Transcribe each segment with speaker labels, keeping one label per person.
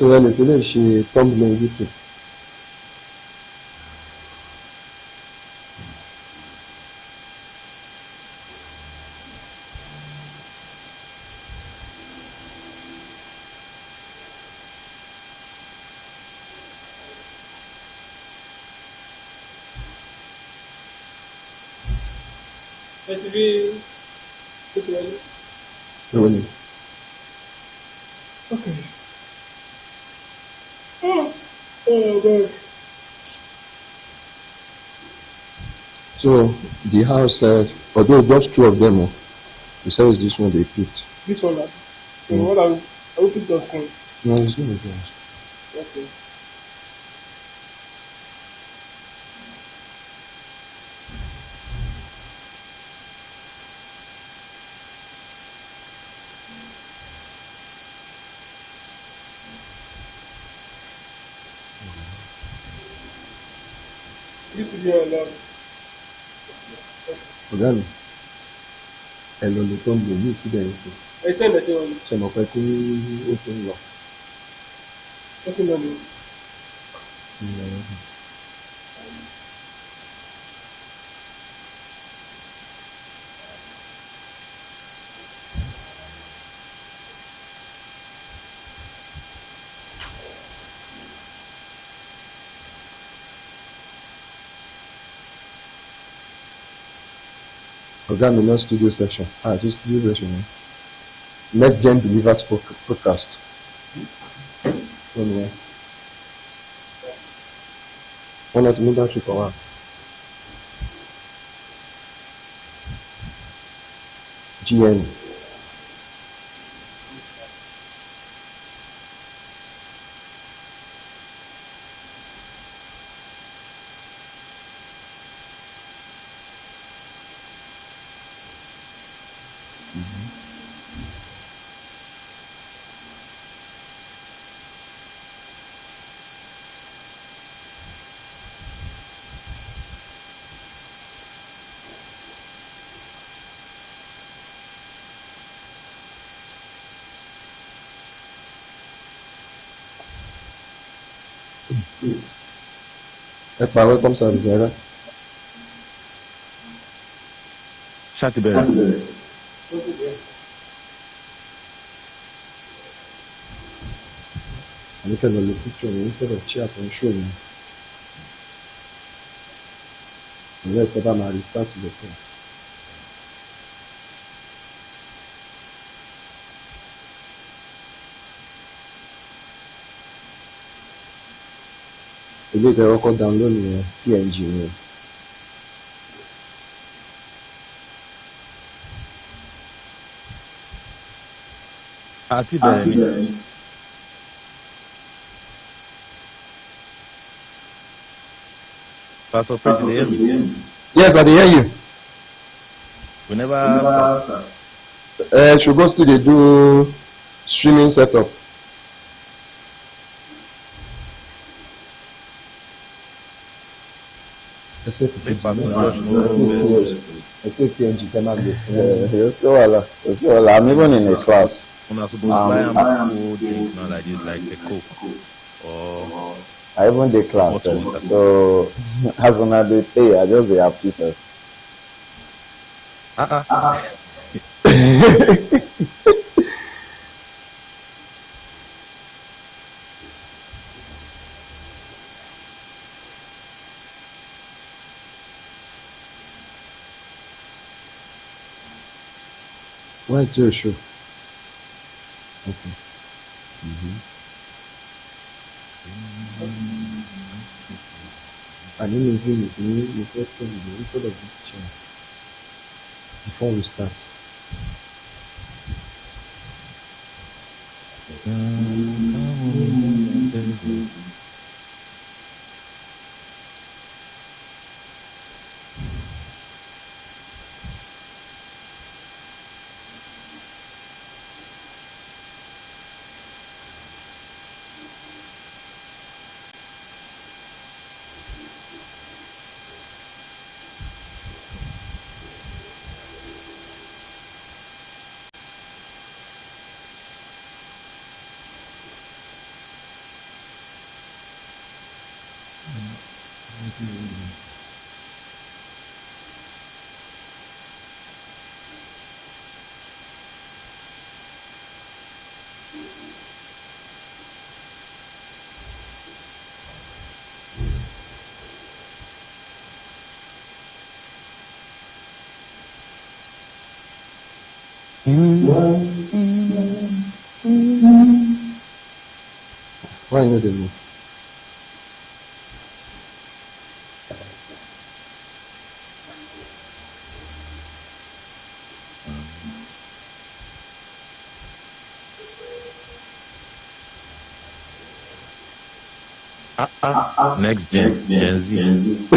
Speaker 1: So ẹ lè fi lè ṣe thumbnail YouTube. Really?
Speaker 2: Okay. Oh God.
Speaker 1: So the house said, although just two of them, he says this one they picked.
Speaker 2: This one, so what I will pick that one.
Speaker 1: No, it's not yours.
Speaker 2: Okay. This is your alarm.
Speaker 1: Ọ̀gá mi, ẹ lọ lè thumbnail yìí síbẹ̀ yìí sí.
Speaker 2: I send the thing.
Speaker 1: Ṣé mo pẹ́ tí ó ti ń lọ?
Speaker 2: Okay, no, no.
Speaker 1: Ọ̀gá mi lọ studio section. Sí studio section yẹn. Next Gen Delivered podcast. Wọ́n ni wọ́n. Wọ́n náà ti mú bátìrì kan wá. GN. Ẹ pa welcome service yẹn rẹ.
Speaker 3: Ṣáàtì bẹ̀rẹ̀.
Speaker 1: Àníkẹ́ lọ lo picture mi instead of chair tó ń show mi. Unless ẹ bá máa restart the phone. Ilé ìtẹ̀wọ́kọ́ download yẹn PNG ni.
Speaker 3: Àti bẹ̀rẹ̀ ni. Pastor Prince, they hear me?
Speaker 1: Yes, I dey hear you.
Speaker 3: We never
Speaker 1: Should go still dey do streaming setup. Ẹ ṣe PNG tẹ́ máa gbé.
Speaker 4: Yes, well, I'm even in a class.
Speaker 3: Una suppose buy am full drink now like this, like a Coke or
Speaker 4: I even the class. So as soon as they pay, I just dey happy sir.
Speaker 1: Why tí o show? Okay. I need to use the first thing instead of this chair before we start. Why not the move?
Speaker 3: Next Gen Z.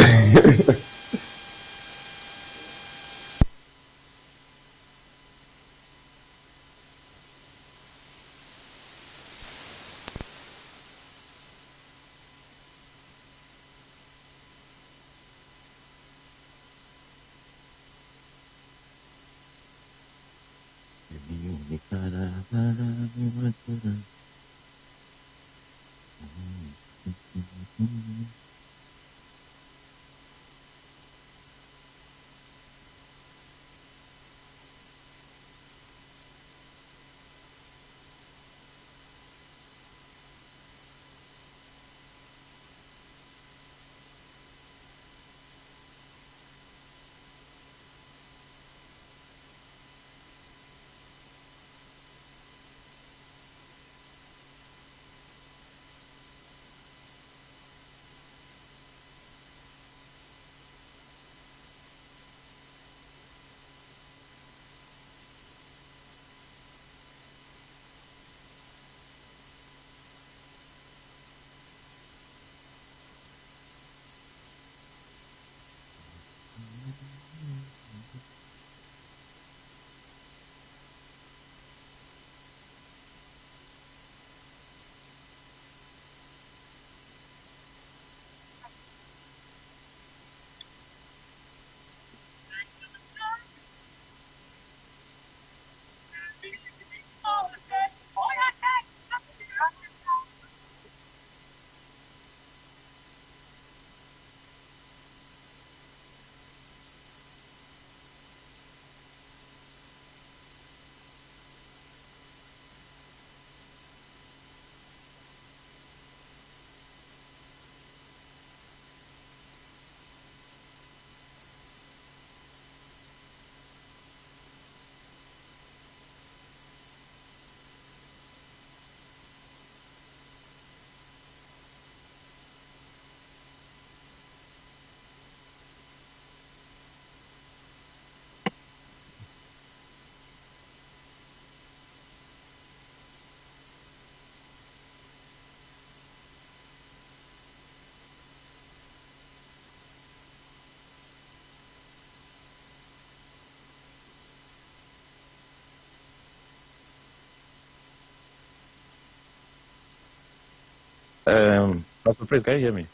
Speaker 3: Pastor Praise, can you hear me?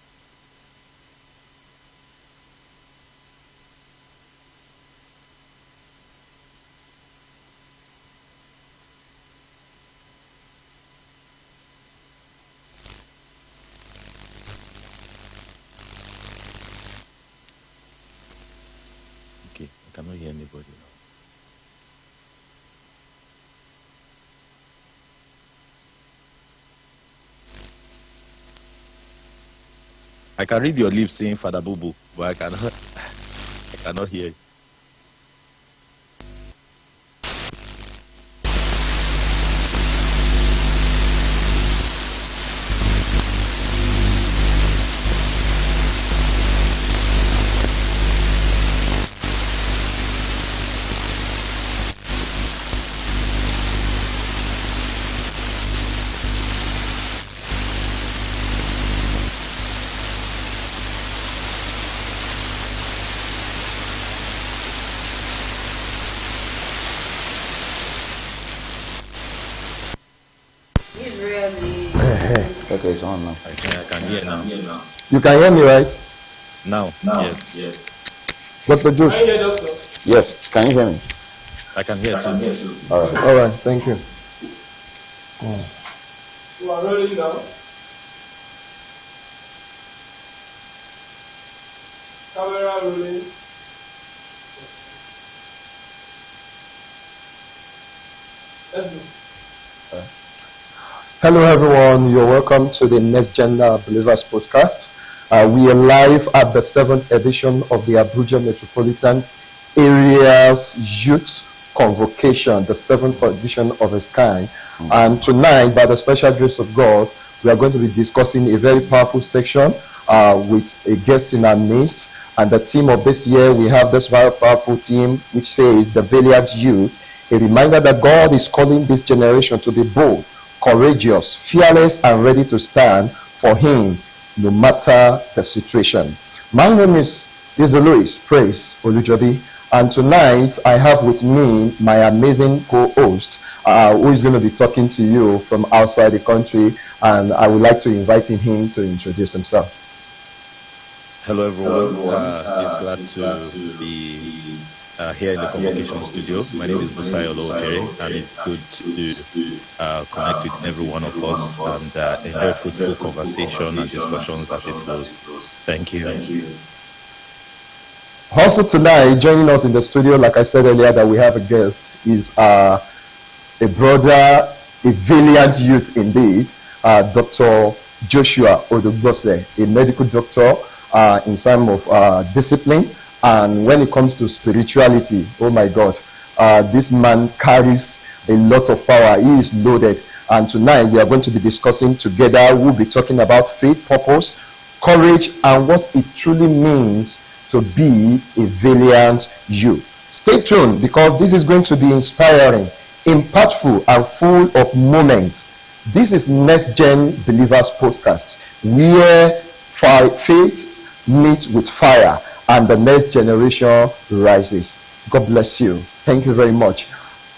Speaker 3: Okay, I cannot hear anybody now. I can read your lips saying Father Boo Boo, but I cannot hear it.
Speaker 4: Okay, it's on now.
Speaker 3: I can hear now.
Speaker 1: You can hear me, right?
Speaker 3: Now, yes.
Speaker 1: Dr. Josh?
Speaker 2: Can you hear doctor?
Speaker 4: Yes, can you hear me?
Speaker 3: I can hear too.
Speaker 4: All right.
Speaker 1: All right, thank you.
Speaker 2: You are ready now? Camera rolling. Let's go.
Speaker 1: Hello, everyone. You're welcome to the Next Gender Believers podcast. We are live at the 7th edition of the ABUJA Metropolitan Area's Youth Convocation, the 7th edition of its kind. And tonight, by the special grace of God, we are going to be discussing a very powerful section with a guest in our midst. And the theme of this year, we have this very powerful theme, which says the valiant youth. A reminder that God is calling this generation to be bold, courageous, fearless, and ready to stand for Him no matter the situation. My name is Louis Praise Olujobi, and tonight I have with me my amazing co-host who is going to be talking to you from outside the country, and I would like to invite him to introduce himself.
Speaker 3: Hello, everyone. It's glad to be here in the Convocation studio. My name is Busayo Olokere, and it's good to connect with every one of us and enjoy fruitful conversation and discussions as it flows. Thank you.
Speaker 1: Also tonight, joining us in the studio, like I said earlier, that we have a guest, is a brother, a valiant youth indeed, Dr. Joshua ODUGBOSE, a medical doctor in terms of discipline. And when it comes to spirituality, oh my God, this man carries a lot of power. He is loaded. And tonight we are going to be discussing together. We'll be talking about faith, purpose, courage, and what it truly means to be a valiant youth. Stay tuned, because this is going to be inspiring, impactful, and full of moments. This is Next Gen Believers Podcast, where faith meets with fire and the next generation rises. God bless you. Thank you very much.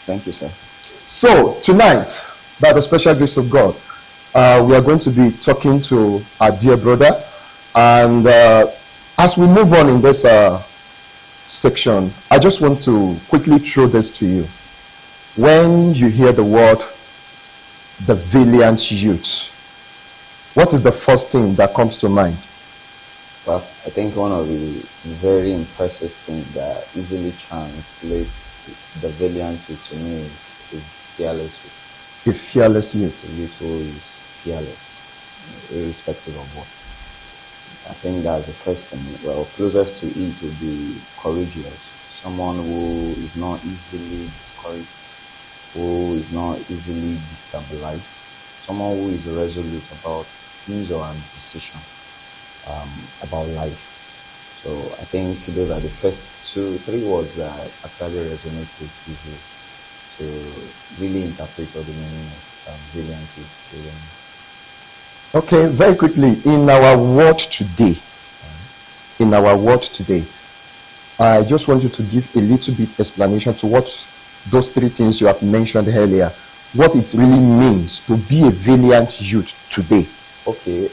Speaker 4: Thank you, sir.
Speaker 1: So tonight, by the special grace of God, we are going to be talking to our dear brother. And as we move on in this section, I just want to quickly throw this to you. When you hear the word, the valiant youth, what is the first thing that comes to mind?
Speaker 4: Well, I think one of the very impressive things that easily translates the valiant youth to me is fearless youth.
Speaker 1: A fearless youth.
Speaker 4: A youth who is fearless, irrespective of what. I think that's the first thing. Well, closest to it would be courageous. Someone who is not easily discouraged, who is not easily destabilized. Someone who is resolute about his or her decision about life. So I think those are the first 2-3 words that actually resonate with easily to really interpret what the meaning of valiant is.
Speaker 1: Okay, very quickly, in our world today, I just want you to give a little bit explanation to what those 3 things you have mentioned earlier, what it really means to be a valiant youth today.
Speaker 4: Okay,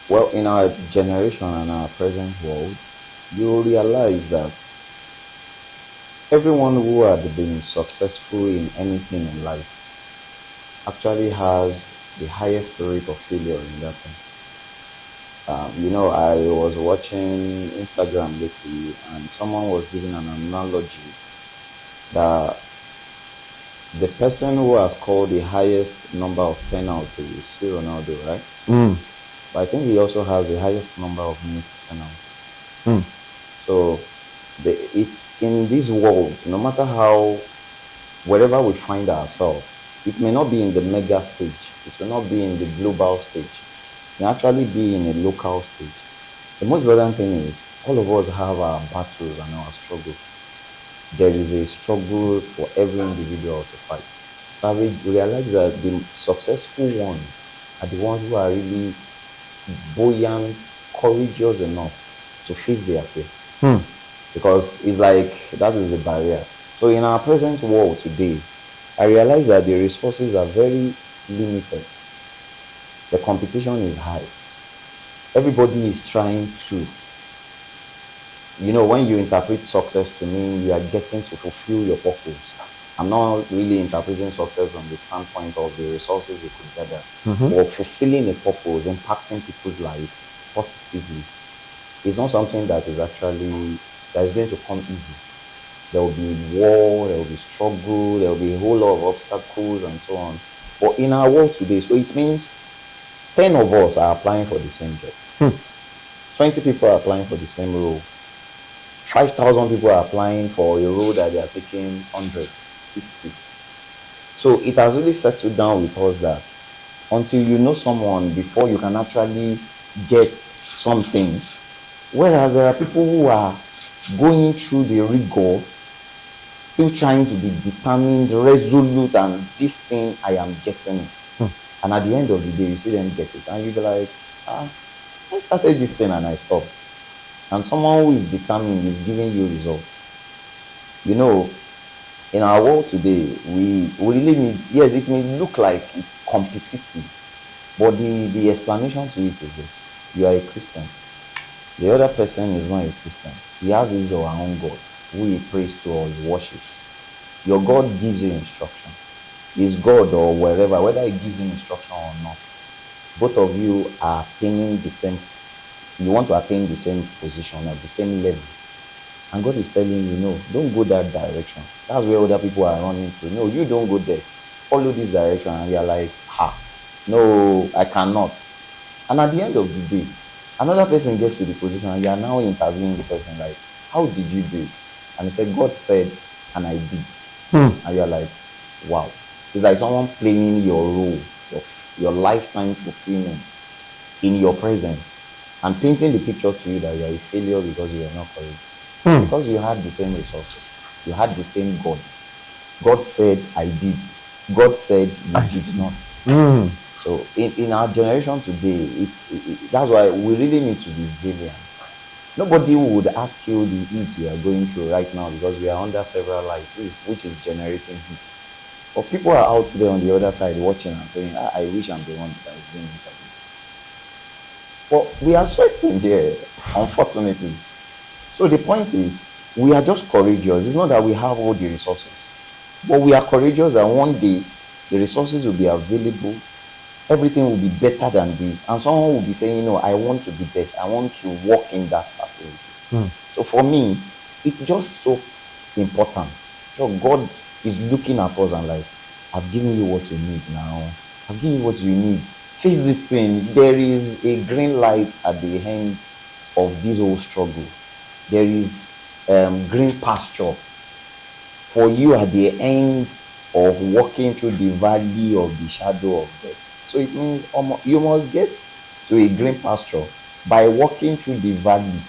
Speaker 4: well, in our generation and our present world, you realize that everyone who had been successful in anything in life actually has the highest rate of failure in that thing. I was watching Instagram lately, and someone was giving an analogy that the person who has scored the highest number of penalties is still Ronaldo, right? But I think he also has the highest number of missed penalties. So it's in this world, no matter how, wherever we find ourselves, it may not be in the mega stage, it will not be in the global stage, it may actually be in a local stage. The most important thing is all of us have our battles and our struggles. There is a struggle for every individual to fight. So I realize that the successful ones are the ones who are really buoyant, courageous enough to face their fear. Because it's like that is the barrier. So in our present world today, I realize that the resources are very limited. The competition is high. Everybody is trying to, when you interpret success to mean you are getting to fulfill your purpose. I'm not really interpreting success from the standpoint of the resources you could gather, or fulfilling a purpose, impacting people's life positively. It's not something that is going to come easy. There will be war, there will be struggle, there will be a whole lot of obstacles and so on. But in our world today, so it means 10 of us are applying for the same job. 20 people are applying for the same role. 5,000 people are applying for a role that they are taking 150. So it has really settled down with us that until you know someone before you can actually get something. Whereas there are people who are going through the rigor, still trying to be determined, resolute, and this thing, I am getting it. And at the end of the day, you see them get it. And you be like, I started this thing and I stopped. And someone who is determined is giving you results. You know, in our world today, we really need, yes, it may look like it's competitive, but the explanation to it is this: you are a Christian. The other person is not a Christian. He has his or her own God, who he prays to or he worships. Your God gives you instruction. His God or wherever, whether he gives him instruction or not, both of you are attaining the same, you want to attain the same position at the same level. And God is telling you, no, don't go that direction. That's where other people are running to. No, you don't go there. Follow this direction. And you're like, no, I cannot. And at the end of the day, another person gets to the position and you are now interviewing the person like, how did you do it? And he said, God said, and I did. And you're like, wow. It's like someone playing your role, your lifetime fulfillment in your presence and painting the picture to you that you are a failure because you are not correct. Because you had the same resources. You had the same God. God said, I did. God said, you did not. So in our generation today, that's why we really need to be vigilant. Nobody would ask you the heat you are going through right now because we are under several lights, which is generating heat. But people are out there on the other side watching and saying, I wish I'm the one that is being interviewed. But we are sweating here, unfortunately. So the point is, we are just courageous. It's not that we have all the resources, but we are courageous that one day the resources will be available. Everything will be better than this. And someone will be saying, no, I want to be there. I want to walk in that facility. So for me, it's just so important. So God is looking at us and like, I've given you what you need now. I've given you what you need. Face this thing. There is a green light at the end of this whole struggle. There is green pasture for you at the end of walking through the valley of the shadow of death. So it means you must get to a green pasture by walking through the valley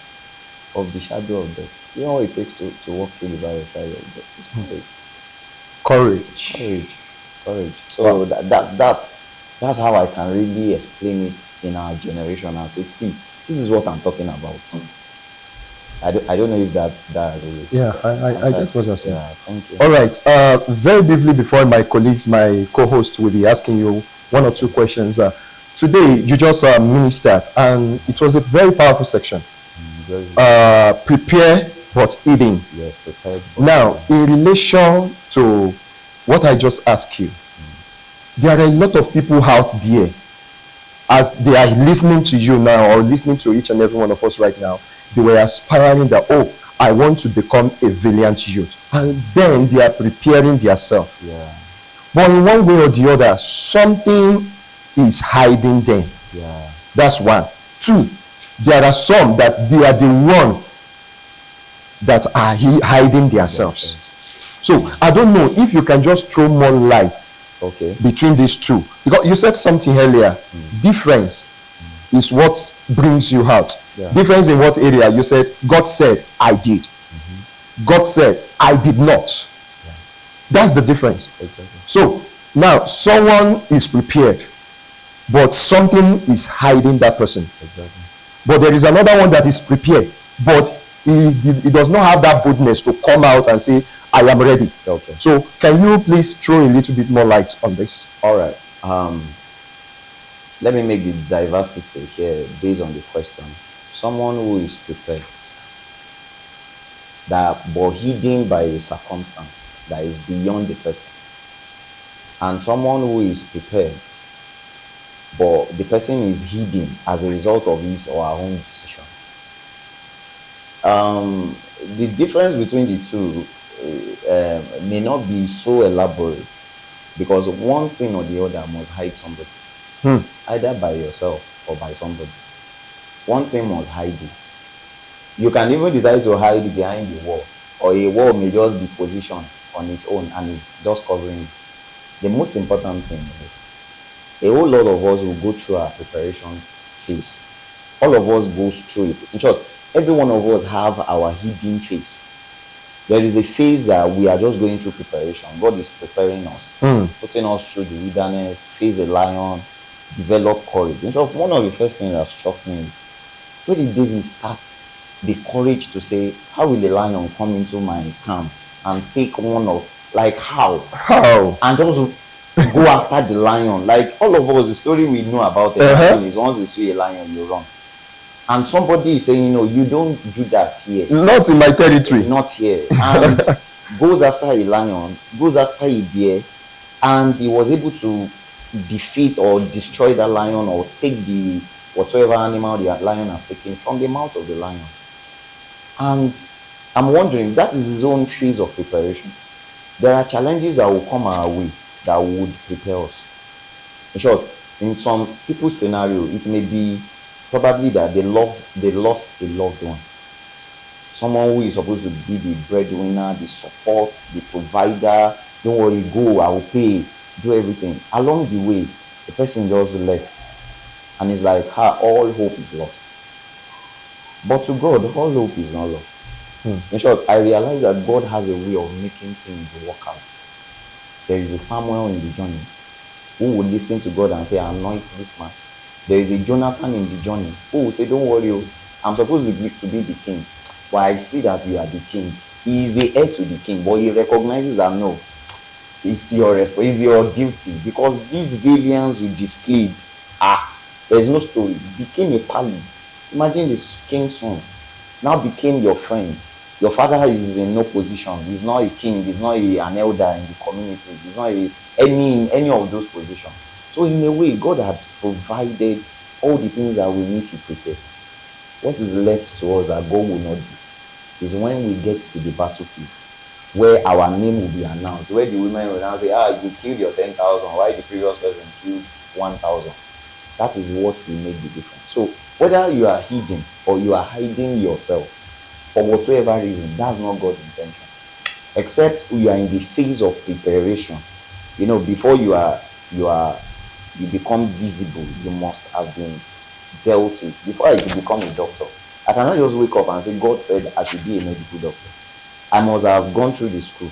Speaker 4: of the shadow of death. You know what it takes to walk through the valley of the shadow of death? It's courage. So that's how I can really explain it in our generation and say, see, this is what I'm talking about. I don't know if that
Speaker 1: yeah, I get what you're saying.
Speaker 4: Yeah, thank you.
Speaker 1: All right. Very briefly before my colleagues, my co-host will be asking you one or two questions. Today you just ministered, and it was a very powerful section. Prepare but eating.
Speaker 4: Yes, prepare.
Speaker 1: Now, in relation to what I just asked you, there are a lot of people out there, as they are listening to you now or listening to each and every one of us right now, they were aspiring that, I want to become a valiant youth. And then they are preparing themselves.
Speaker 4: Yeah.
Speaker 1: But in one way or the other, something is hiding them.
Speaker 4: Yeah.
Speaker 1: That's one. Two, there are some that they are the one that are hiding themselves. So I don't know if you can just throw more light between these two. Because you said something earlier. Difference is what brings you out.
Speaker 4: Yeah.
Speaker 1: Difference in what area? You said, God said, I did. God said, I did not. That's the difference.
Speaker 4: Exactly.
Speaker 1: So now someone is prepared, but something is hiding that person.
Speaker 4: Exactly.
Speaker 1: But there is another one that is prepared, but he does not have that boldness to come out and say, I am ready.
Speaker 4: Okay.
Speaker 1: So can you please throw a little bit more light on this?
Speaker 4: All right. Let me make the diversity here based on the question. Someone who is prepared, but hidden by a circumstance that is beyond the person. And someone who is prepared, but the person is hidden as a result of his or her own decision. The difference between the two may not be so elaborate, because one thing or the other must hide somebody, either by yourself or by somebody. One thing must hide you. You can even decide to hide behind the wall, or a wall may just be positioned on its own and is just covering it. The most important thing is a whole lot of us will go through our preparation phase. All of us goes through it. In short, every one of us have our hidden phase. There is a phase that we are just going through preparation. God is preparing us, putting us through the wilderness, face a lion, develop courage. In short, one of the first things that struck me is, where did David start the courage to say, how will a lion come into my camp and take one of, like, how? And just go after the lion. Like, all of us, the story we know about the lion is, once you see a lion, you run. And somebody is saying, no, you don't do that here.
Speaker 1: Not in my territory.
Speaker 4: Not here. And goes after a lion, goes after a bear, and he was able to defeat or destroy the lion, or take the whatever animal the lion has taken from the mouth of the lion. And I'm wondering, that is his own phase of preparation. There are challenges that will come our way that would prepare us. In short, in some people's scenario, it may be probably that they lost a loved one. Someone who is supposed to be the breadwinner, the support, the provider. Don't worry, go, I will pay, do everything. Along the way, the person just left, and it's like, all hope is lost. But to God, all hope is not lost. In short, I realize that God has a way of making things work out. There is a Samuel in the journey who would listen to God and say, anoint this man. There is a Jonathan in the journey who will say, don't worry, I'm supposed to be the king, but I see that you are the king. He is the heir to the king, but he recognizes that no, it's your responsibility, it's your duty, because these valiance you displayed, there's no story, became a pally. Imagine this king's son now became your friend. Your father is in no position. He's not a king. He's not an elder in the community. He's not any of those positions. So in a way, God had provided all the things that we need to prepare. What is left to us that God will not do is when we get to the battlefield, where our name will be announced, where the women will now say, you killed your 10,000, why the previous person killed 1,000. That is what will make the difference. So whether you are hidden or you are hiding yourself, for whatever reason, that's not God's intention. Except you are in the phase of preparation. Before you become visible, you must have been dealt with. Before I could become a doctor, I cannot just wake up and say, God said I should be a medical doctor. I must have gone through the school,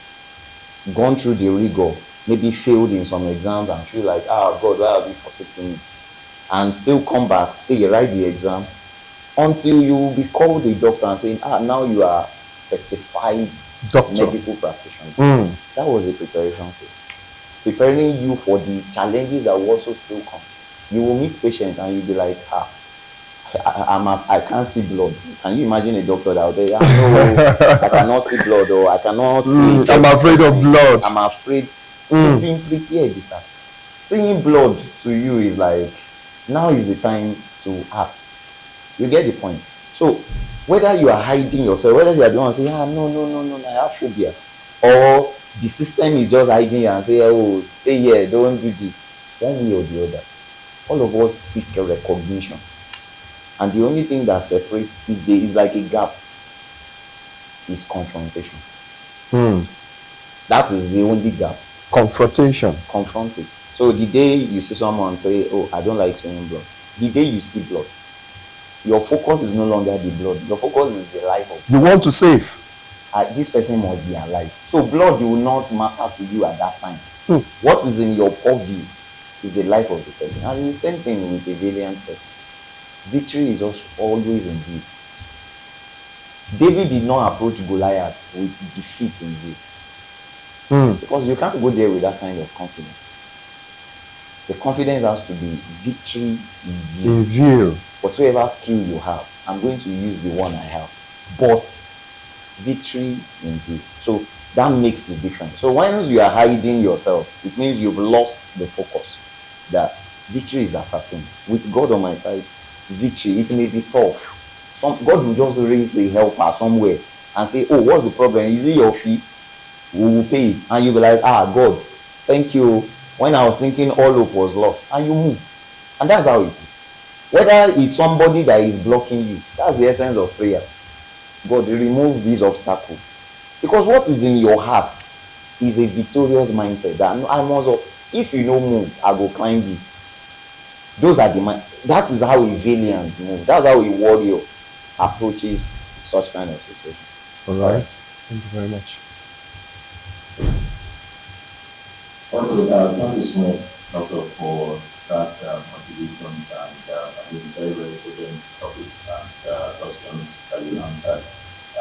Speaker 4: gone through the rigor, maybe failed in some exams and feel like, God, why have you forsaken me? And still come back, stay, write the exam, until you will be called a doctor and saying, now you are certified doctor, medical practitioner. That was a preparation phase. Preparing you for the challenges that will also still come. You will meet patients and you'll be like, I can't see blood. Can you imagine a doctor out there? No, I cannot see blood, or I cannot see.
Speaker 1: I'm afraid of blood.
Speaker 4: I'm afraid. You've been prepared, sir. Seeing blood to you is like, now is the time to act. You get the point. So whether you are hiding yourself, whether you are the one saying, no, I have phobia, or the system is just hiding you and say, stay here, don't do this, one way or the other, all of us seek a recognition. And the only thing that separates is like a gap, is confrontation. That is the only gap.
Speaker 1: Confrontation.
Speaker 4: Confront it. So the day you see someone say, I don't like seeing blood, the day you see blood, your focus is no longer the blood. Your focus is the life of the
Speaker 1: person. Want to save.
Speaker 4: This person must be alive. So blood will not matter to you at that time. What is in your purview is the life of the person. And the same thing with a valiant person. Victory is also always in view. David did not approach Goliath with defeat in view. Because you can't go there with that kind of confidence. The confidence has to be victory in view. Whatever skill you have, I'm going to use the one I have. But victory in view. So that makes the difference. So once you are hiding yourself, it means you've lost the focus. That victory is ascertained. With God on my side, victory, it may be tough God will just raise a helper somewhere and say, oh, what's the problem? Is it your fee? We will pay it. And you'll be like, God, thank you. When I was thinking all hope was lost, and you move. And that's how it is. Whether it's somebody that is blocking you, that's the essence of prayer. God, remove these obstacles. Because what is in your heart is a victorious mindset that I must, if you don't move, I will climb you. Those are the mind. That is how a valiant move. That's how a warrior approaches such kind of situation.
Speaker 1: All right. Thank you very much.
Speaker 5: Also, thank you so much, Doctor, for that contribution and I think very, very important topics and questions that you answered.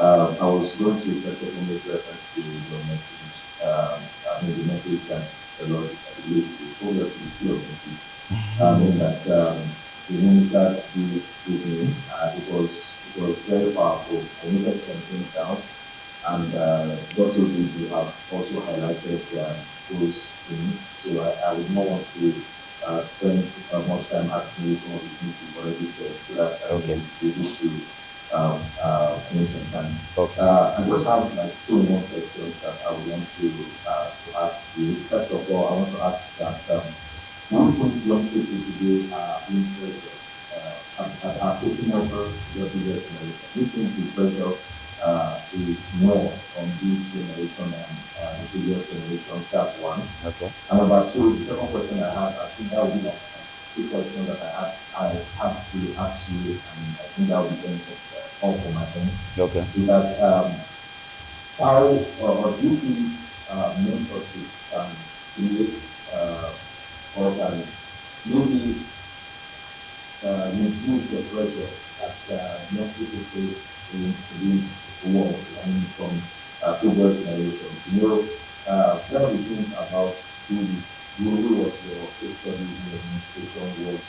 Speaker 5: I was going to first of all make reference to your message. I mean, the message that the Lord, I believe, told us to do your message. That the minister this evening, it was very powerful. I needed some things down, and Dr. you have also highlighted those things. So I would not want to spend much time asking you some of the things you've already said, so that I will be able to finish on time. I just have like 2 more questions that I would want to ask you. First of all, I want to ask that one thing young people today are being pressured are putting over the previous generation. We think the pressure is more on this generation and the previous generation. That's one.
Speaker 4: Okay.
Speaker 5: And number 2, the second question I have, I think that would be like 2 questions that I have to ask you, and I think that would be all for my end.
Speaker 4: Okay.
Speaker 5: Is that how do you think mentorship can create or can maybe reduce the pressure that young people face in this world, I mean, from previous generations? You know, one of the things about Guru was your case study in the administration was,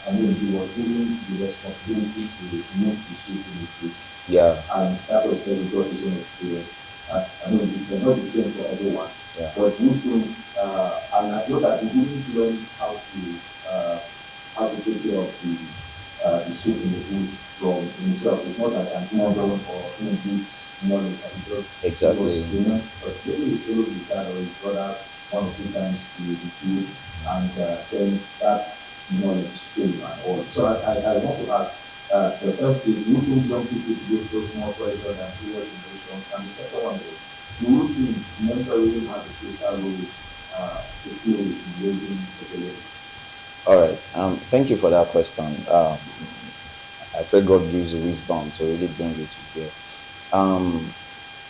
Speaker 5: I mean, he was given the responsibility to move the ship in the ship.
Speaker 4: Yeah.
Speaker 5: And that was very good his own experience. I mean, it's not the same for everyone.
Speaker 4: Yeah.
Speaker 5: But you think, and I know that he didn't learn how to take care of the ship in the food from himself. It's not like an model or maybe knowledge that he just
Speaker 4: Exactly.
Speaker 5: was, you know, but maybe he followed his dad or his brother 1 or 2 times to the food, and then that knowledge came and all. So I want to ask, the first is, do you think young people today face more pressure than previous generations? And the second one is, do you think mentoring has a crucial role to play in raising the village?
Speaker 4: All right. Thank you for that question. I pray God gives you wisdom to really bring it to bear.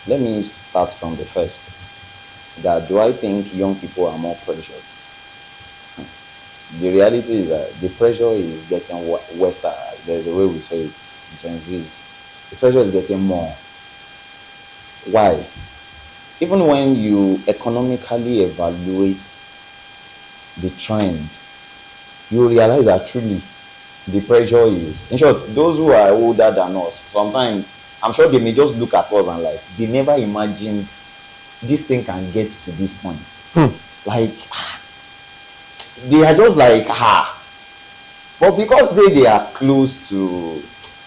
Speaker 4: Let me start from the first. That do I think young people are more pressured? The reality is that the pressure is getting worse. There's a way we say it, Gen Z's. The pressure is getting more. Why? Even when you economically evaluate the trend, you realize that truly the pressure is, in short, those who are older than us, sometimes I'm sure they may just look at us and like, they never imagined this thing can get to this point. Like, they are just like, but because they are close to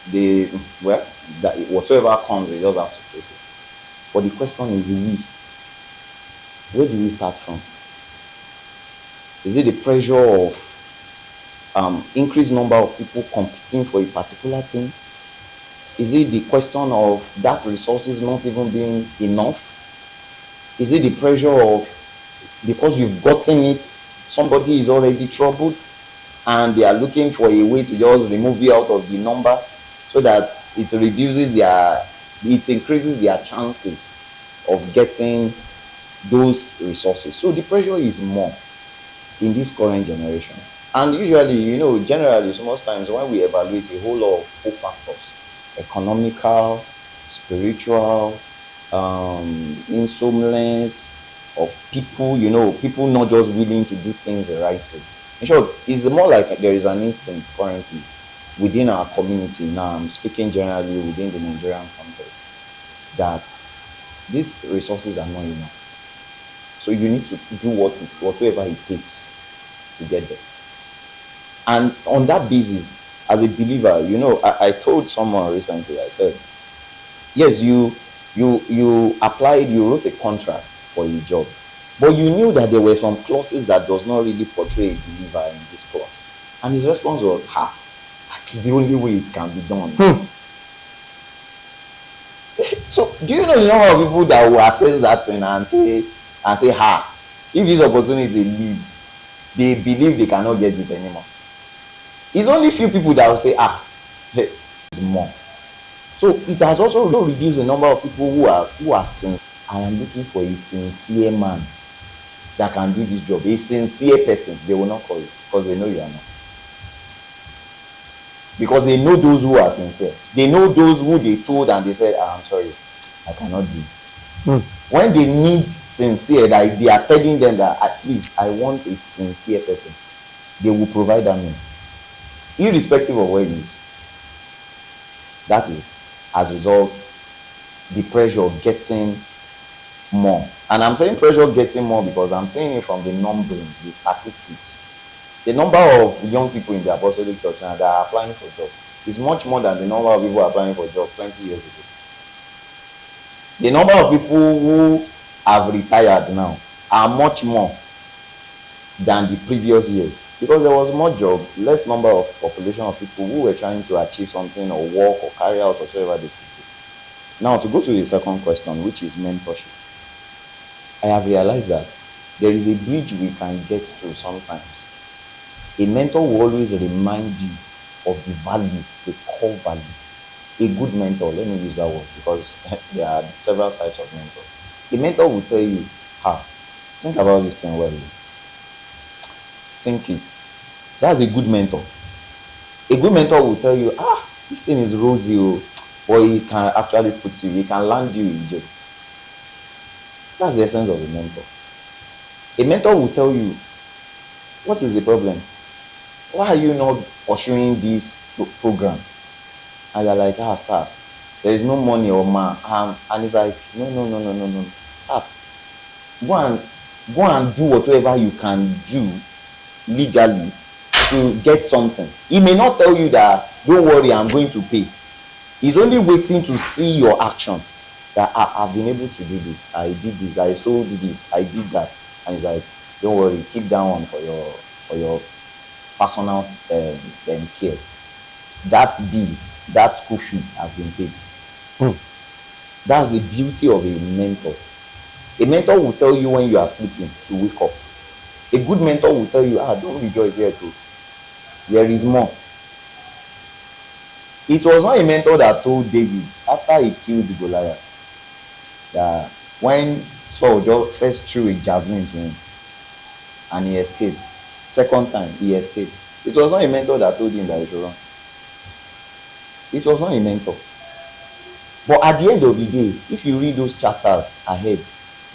Speaker 4: the, well, that whatever comes, they just have to face it. But the question is, where do we start from? Is it the pressure of increased number of people competing for a particular thing? Is it the question of that resources not even being enough? Is it the pressure of, because you've gotten it, somebody is already troubled and they are looking for a way to just remove you out of the number so that it increases their chances of getting those resources? So the pressure is more in this current generation. And usually, generally, so most times when we evaluate a whole lot of factors, economical, spiritual, insolence of people, people not just willing to do things the right way. In short, it's more like there is an instinct currently within our community. Now I'm speaking generally within the Nigerian context, that these resources are not enough. So you need to do whatever it takes to get there. And on that basis, as a believer, you know, I told someone recently, I said, yes, you applied, you wrote a contract for a job, but you knew that there were some clauses that does not really portray a believer in this clause. And his response was, that is the only way it can be done. So do you know the number of people that will assess that thing and say, if this opportunity leaves, they believe they cannot get it anymore? It's only few people that will say, it's more. So it has also reduced the number of people who are sincere. I am looking for a sincere man that can do this job. A sincere person, they will not call you because they know you are not. Because they know those who are sincere. They know those who they told and they said, I'm sorry, I cannot do it. When they need sincere, that they are telling them that at least I want a sincere person, they will provide that man, irrespective of where it is. That is, as a result, the pressure of getting more. And I'm saying pressure of getting more because I'm saying it from the numbering, the statistics. The number of young people in the Apostolic Church now that are applying for jobs is much more than the number of people applying for jobs 20 years ago. The number of people who have retired now are much more than the previous years because there was more job, less number of population of people who were trying to achieve something or work or carry out whatever they could do. Now, to go to the second question, which is mentorship, I have realized that there is a bridge we can get to sometimes. A mentor will always remind you of the value, the core value. A good mentor, let me use that word because there are several types of mentors. A mentor will tell you, think about this thing well. Think it. That's a good mentor. A good mentor will tell you, this thing is rosy, or he can actually put you, he can land you in jail. That's the essence of a mentor. A mentor will tell you, what is the problem? Why are you not pursuing this program? And you're like, sir, there is no money or and he's like, no. Start. Go and do whatever you can do legally to get something. He may not tell you that, don't worry, I'm going to pay. He's only waiting to see your action. That I've been able to do this. I did this. I sold this. I did that. And he's like, don't worry, keep that one for your personal care. That bill, that school fee has been paid. That's the beauty of a mentor. A mentor will tell you when you are sleeping to wake up. A good mentor will tell you, don't rejoice here too. There is more. It was not a mentor that told David after he killed Goliath that when Saul just first threw a javelin to him and he escaped. Second time he escaped. It was not a mentor that told him that he should run. It was not a mentor. But at the end of the day, if you read those chapters ahead,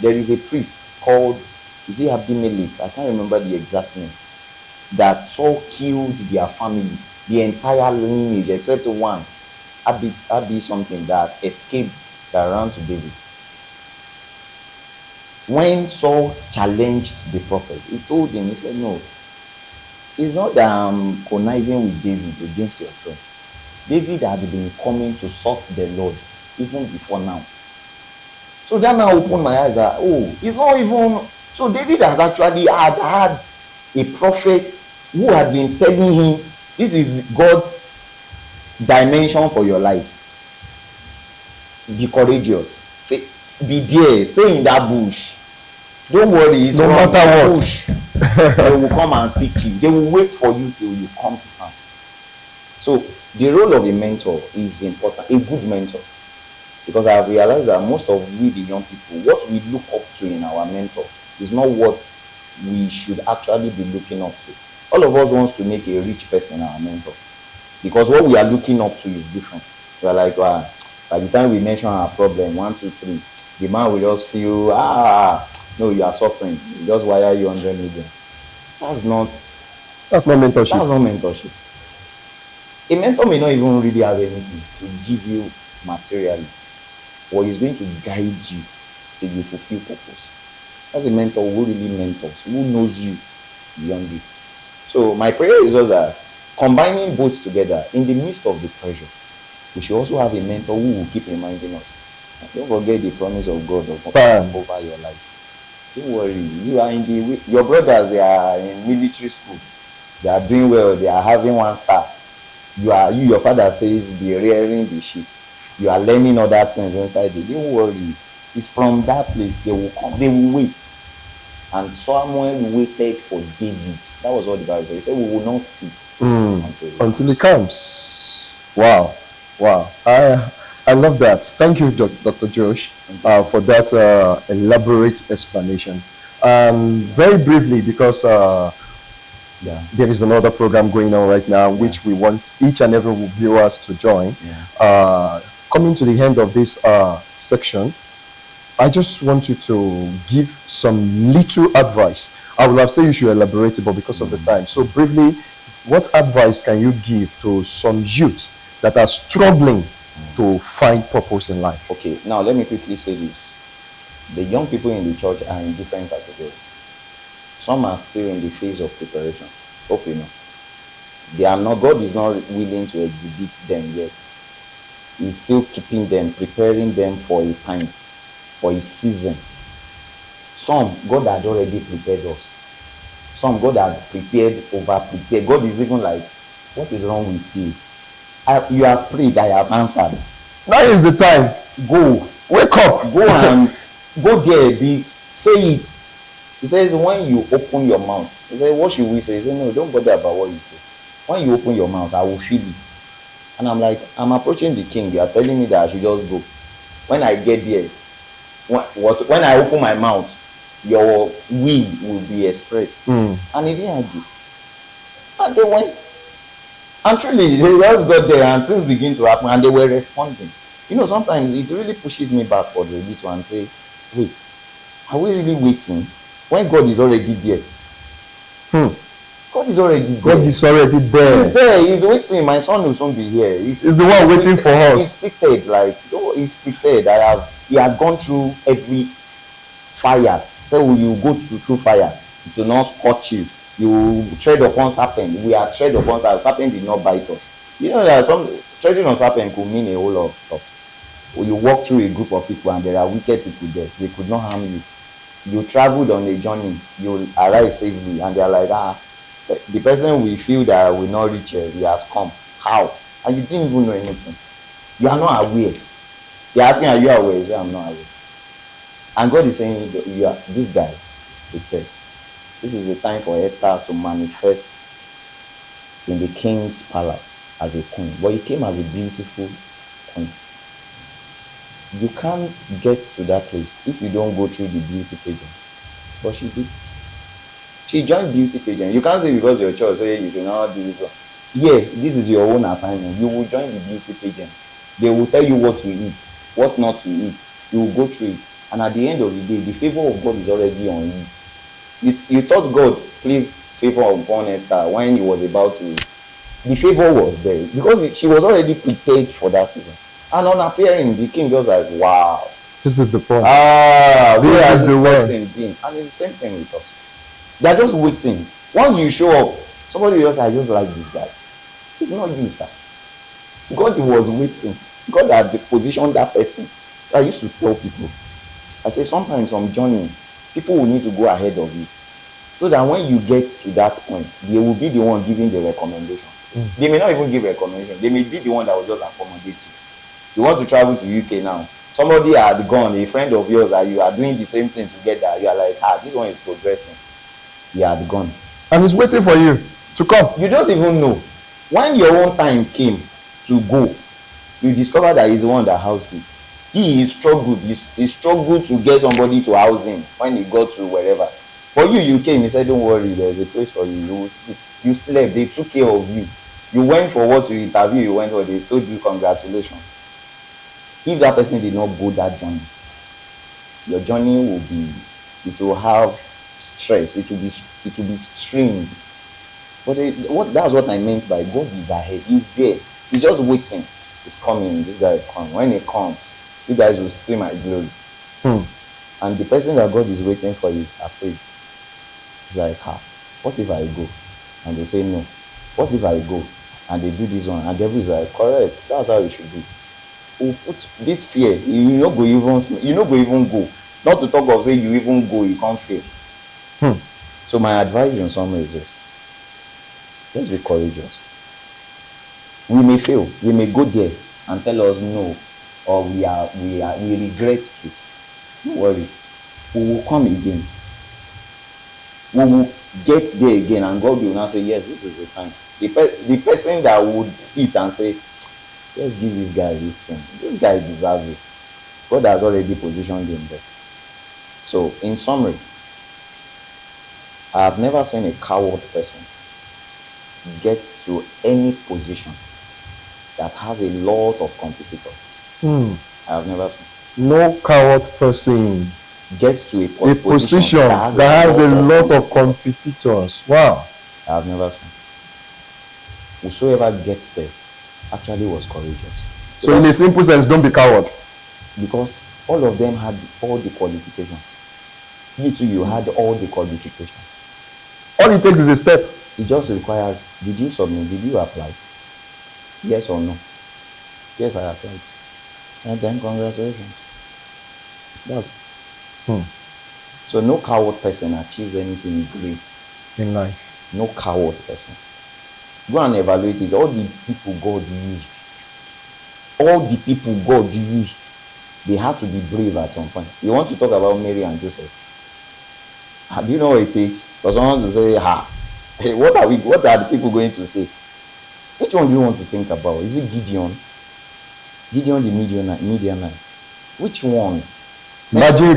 Speaker 4: there is a priest called, is it Abimelech? I can't remember the exact name. That Saul killed their family, the entire lineage except one, Abi something, that escaped, that ran to David. When Saul challenged the prophet, he told him, he said, no, it's not that I'm conniving with David against your throne. David had been coming to sought the Lord even before now. So that now opened my eyes that, it's not even, so David has actually had a prophet who had been telling him, this is God's dimension for your life. Be courageous. Be there. Stay in that bush. Don't worry. It's no matter what. They will come and pick you. They will wait for you till you come to town. So the role of a mentor is important. A good mentor. Because I have realized that most of we, the young people, what we look up to in our mentor is not what we should actually be looking up to. All of us wants to make a rich person our mentor. Because what we are looking up to is different. We are like, by the time we mention our problem, 1, 2, 3, the man will just feel, no, you are suffering. You just wire you 100 million. That's not mentorship. That's not mentorship. A mentor may not even really have anything to give you materially, or he's going to guide you till you fulfill purpose. That's a mentor who really mentors, who knows you beyond you. So my prayer is just that combining both together, in the midst of the pressure, we should also have a mentor who will keep reminding us. Don't forget the promise of God over your life. Don't worry, you are in the your brothers, they are in military school, they are doing well, they are having 1 star. Your father says be rearing the sheep. You are learning other things inside it. Don't worry, it's from that place they will come, they will wait. And Samuel waited for David. That was what the Bible said. He said, we will not sit
Speaker 1: until he comes. Wow. I love that. Thank you, Dr. Josh, for that elaborate explanation. Very briefly, because there is another program going on right now, which we want each and every viewers to join. Coming to the end of this section, I just want you to give some little advice. I would have said you should elaborate it, but because of the time. So briefly, what advice can you give to some youth that are struggling to find purpose in life?
Speaker 4: Okay, now let me quickly say this. The young people in the church are in different categories. Some are still in the phase of preparation. Hope you know. God is not willing to exhibit them yet. He's still keeping them, preparing them for a time, for a season. Some, God had already prepared us. Some, God had over-prepared. God is even like, what is wrong with you? You have prayed, I have answered.
Speaker 1: Now is the time.
Speaker 4: Go.
Speaker 1: Wake up.
Speaker 4: Go and go there, say it. He says, when you open your mouth, he says, what should we say? He says, no, don't bother about what you say. When you open your mouth, I will feel it. And I'm like, I'm approaching the king. You are telling me that I should just go. When I get there, when I open my mouth, your will be expressed. And he didn't argue. And they went. And truly, they just got there and things begin to happen and they were responding. You know, sometimes it really pushes me backward a little and say, wait, are we really waiting when God is already there? God is already there.
Speaker 1: God is already there.
Speaker 4: He's there. He's waiting. My son will soon be here.
Speaker 1: He's the one waiting for us.
Speaker 4: He's seated, like, he's prepared. He had gone through every fire. So you go through fire, it will not scorch you. You tread upon serpent. We are tread upon serpent. Serpent did not bite us. You know that some treading on serpent could mean a whole lot of stuff. Or you walk through a group of people and there are wicked people there. They could not harm you. You traveled on a journey. You arrive safely and they are like, the person we feel that will not reach here, he has come. How? And you didn't even know anything. You are not aware. They're asking, are you aware? You say, I'm not aware. And God is saying, this guy is prepared. This is the time for Esther to manifest in the king's palace as a queen. But he came as a beautiful queen. You can't get to that place if you don't go through the beauty pageant. But she did. She joined beauty pageant. You can't say because your church say you should not do this one. Yeah, this is your own assignment. You will join the beauty pageant. They will tell you what to eat, what not to eat. You will go through it. And at the end of the day, the favor of God is already on you. You thought God placed favor upon Esther when he was about to. The favor was there because she was already prepared for that season. And on appearing, the king was like, wow.
Speaker 1: This is the point.
Speaker 4: This is the person being. And it's the same thing with us. They're just waiting. Once you show up, somebody else, I just like this guy. It's not you, sir. God was waiting. God had positioned that person. I used to tell people, I say sometimes on journey, people will need to go ahead of you. So that when you get to that point, they will be the one giving the recommendation. They may not even give recommendation. They may be the one that will just accommodate you. You want to travel to UK now. Somebody had gone, a friend of yours, and you are doing the same thing together. You are like, this one is progressing. He had gone.
Speaker 1: And he's waiting for you to come.
Speaker 4: You don't even know. When your own time came to go, you discover that he's the one that housed you. He struggled. He struggled to get somebody to house him when he got to wherever. For you came, he said, don't worry, there's a place for you. You will sleep. You slept. They took care of you. You went for what you interview, you went for, they told you congratulations. If that person did not go that journey, your journey will be, it will have stress, it will be strained. But that's what I meant by God is ahead. He's there. He's just waiting. He's coming. This guy will come. When he comes, you guys will see my glory. And the person that God is waiting for is afraid. He's like, what if I go? And they say no. What if I go and they do this one and the devil is like, correct, that's how it should be. Who put this fear, you no go even go. Not to talk of say you even go, you can't fail. So my advice in summary is this: let's be courageous. We may fail, we may go there and tell us no, or we regret to. Don't worry, we will come again. We will get there again, and God will now say, yes, this is the time. The person that would sit and say, let's give this guy this thing, this guy deserves it, God has already positioned him there. So in summary, I have never seen a coward person get to any position that has a lot of competitors. I have never seen.
Speaker 1: No coward person
Speaker 4: Gets to a
Speaker 1: position that has a lot of competitors. Wow.
Speaker 4: I have never seen. Whosoever gets there actually was courageous.
Speaker 1: So in a simple sense, don't be coward.
Speaker 4: Because all of them had all the qualifications. You too, you had all the qualifications.
Speaker 1: All it takes is a step.
Speaker 4: It just requires, did you submit? Did you apply? Yes or no? Yes, I applied. And then congratulations. That's So no coward person achieves anything great
Speaker 1: in life.
Speaker 4: No coward person. Go and evaluate it. All the people God used, they had to be brave at some point. You want to talk about Mary and Joseph? Do you know what it takes for someone to say, hey, what are the people going to say? Which one do you want to think about? Is it Gideon? Gideon the Midianite? Which one?
Speaker 1: Imagine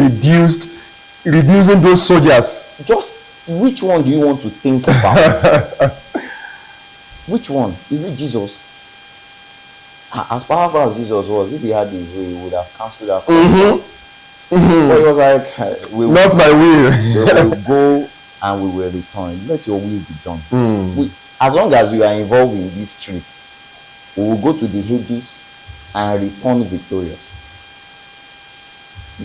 Speaker 1: reducing those soldiers.
Speaker 4: Just which one do you want to think about? Which one? Is it Jesus? As powerful as Jesus was, if he had his way, he would have cancelled that. But he was like,
Speaker 1: not my will.
Speaker 4: We will go and we will return. Let your will be done. As long as you are involved in this trip, we will go to the Hades and return victorious.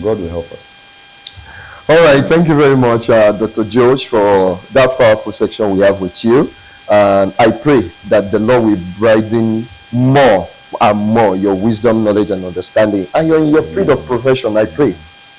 Speaker 4: God will help us.
Speaker 1: All right, thank you very much, Dr. George, for that powerful section we have with you. And I pray that the Lord will brighten more and more your wisdom, knowledge, and understanding. And you're in your field of profession. I pray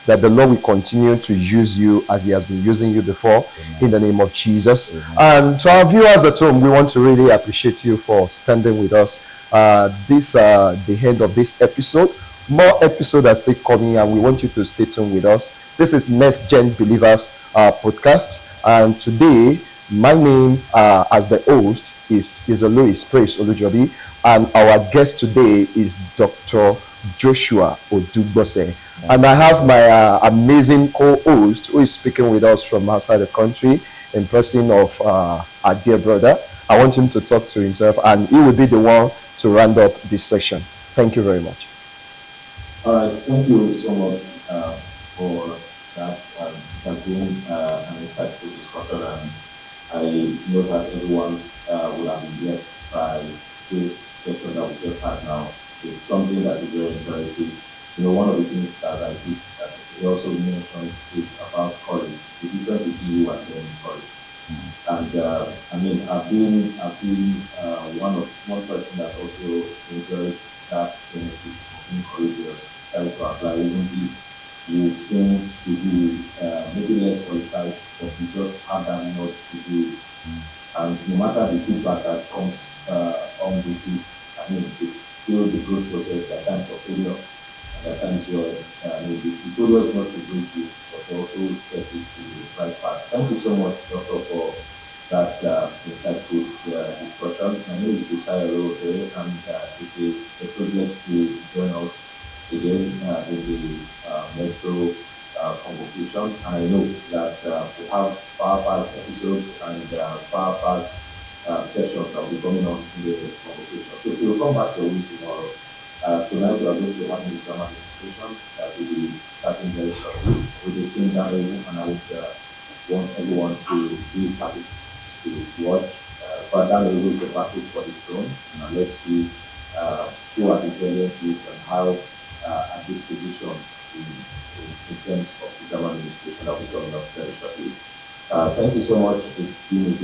Speaker 1: that the Lord will continue to use you as He has been using you before, in the name of Jesus. And to our viewers at home, we want to really appreciate you for standing with us. The end of this episode. More episodes are still coming, and we want you to stay tuned with us. This is Next Gen Believers podcast, and today my name as the host is Alois Praise Olujobi, and our guest today is Dr. Joshua Odugbose. And I have my amazing co-host who is speaking with us from outside the country in person of our dear brother. I want him to talk to himself, and he will be the one to round up this session. Thank you very much.
Speaker 5: All right, thank you so much for that. Has been an insightful discussion, and I know that everyone will have been blessed by this session that we just had now. It's something that is very encouraging. You know, one of the things that I think that he also mentioned is about courage, the difference between you and them courage. And I mean, I've been one person that also enjoys that benefit of being courageous. Try to apply, even if you seem to be maybe less qualified, but you just have that nudge to do it. And no matter the feedback that comes on with it, I mean, it's still the growth process. There are times of failure, and there are times where the tutorial is not to break you, but also set it to the right path. Thank you so much, Doctor, for that insightful discussion. My name is Josiah Rowe, and it is a privilege to join us again in the Metro Convocation. I know that we have power-packed episodes and power-packed sessions that will be coming on in the Convocation. So we'll come back to you tomorrow. Tonight we are going to have the drama demonstration that will be starting very shortly with the team down there, and I would want everyone to be happy to watch. But down the road, the battle for the throne, and let's see who are the brilliant youth and how at this position in terms of the government administration that will be coming up very shortly. Thank you so much. It's been a